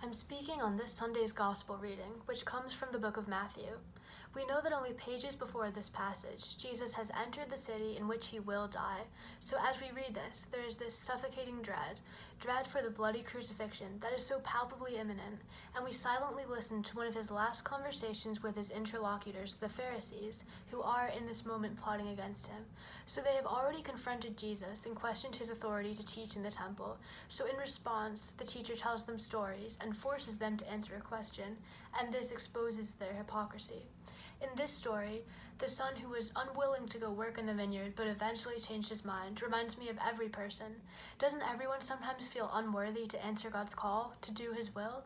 I'm speaking on this Sunday's Gospel reading, which comes from the book of Matthew. We know that only pages before this passage, Jesus has entered the city in which he will die. So as we read this, there is this suffocating dread for the bloody crucifixion that is so palpably imminent, and we silently listen to one of his last conversations with his interlocutors, the Pharisees, who are in this moment plotting against him. So they have already confronted Jesus and questioned his authority to teach in the temple. So in response, the teacher tells them stories and forces them to answer a question, and this exposes their hypocrisy. In this story, the son who was unwilling to go work in the vineyard but eventually changed his mind reminds me of every person. Doesn't everyone sometimes feel unworthy to answer God's call, to do his will?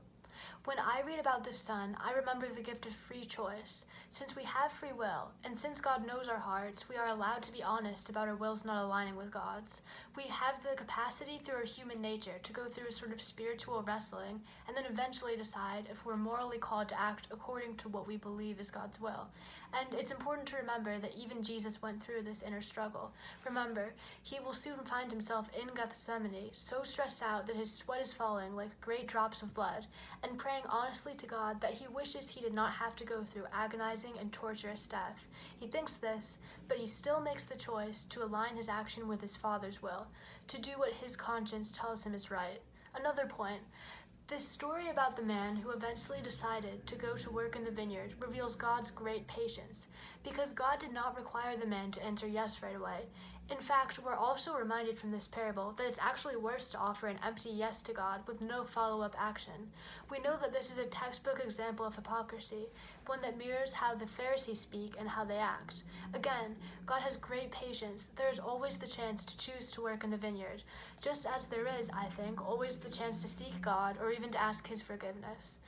When I read about this son, I remember the gift of free choice. Since we have free will, and since God knows our hearts, we are allowed to be honest about our wills not aligning with God's. We have the capacity through our human nature to go through a sort of spiritual wrestling and then eventually decide if we're morally called to act according to what we believe is God's will. And it's important to remember that even Jesus went through this inner struggle. Remember, he will soon find himself in Gethsemane, so stressed out that his sweat is falling like great drops of blood, and praying honestly to God that he wishes he did not have to go through agonizing and torturous death. He thinks this, but he still makes the choice to align his action with his Father's will, to do what his conscience tells him is right. Another point. This story about the man who eventually decided to go to work in the vineyard reveals God's great patience, because God did not require the man to answer yes right away. In fact, we're also reminded from this parable that it's actually worse to offer an empty yes to God with no follow-up action. We know that this is a textbook example of hypocrisy, one that mirrors how the Pharisees speak and how they act. Again, God has great patience. There is always the chance to choose to work in the vineyard, just as there is, I think, always the chance to seek God or even to ask his forgiveness.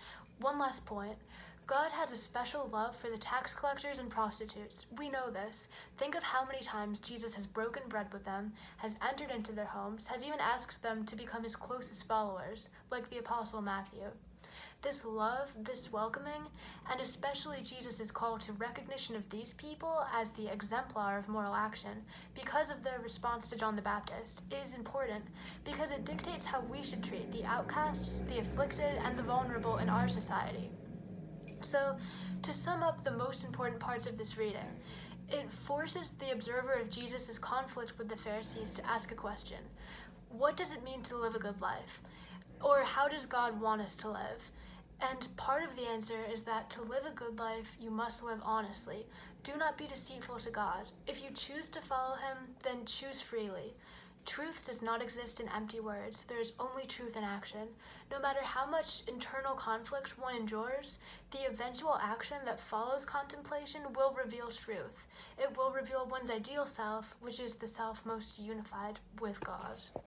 One last point. God has a special love for the tax collectors and prostitutes. We know this. Think of how many times Jesus has broken bread with them, has entered into their homes, has even asked them to become his closest followers, like the Apostle Matthew. This love, this welcoming, and especially Jesus' call to recognition of these people as the exemplar of moral action, because of their response to John the Baptist, is important, because it dictates how we should treat the outcasts, the afflicted, and the vulnerable in our society. So, to sum up the most important parts of this reading, it forces the observer of Jesus' conflict with the Pharisees to ask a question. What does it mean to live a good life? Or how does God want us to live? And part of the answer is that to live a good life, you must live honestly. Do not be deceitful to God. If you choose to follow him, then choose freely. Truth does not exist in empty words. There is only truth in action. No matter how much internal conflict one endures, the eventual action that follows contemplation will reveal truth. It will reveal one's ideal self, which is the self most unified with God.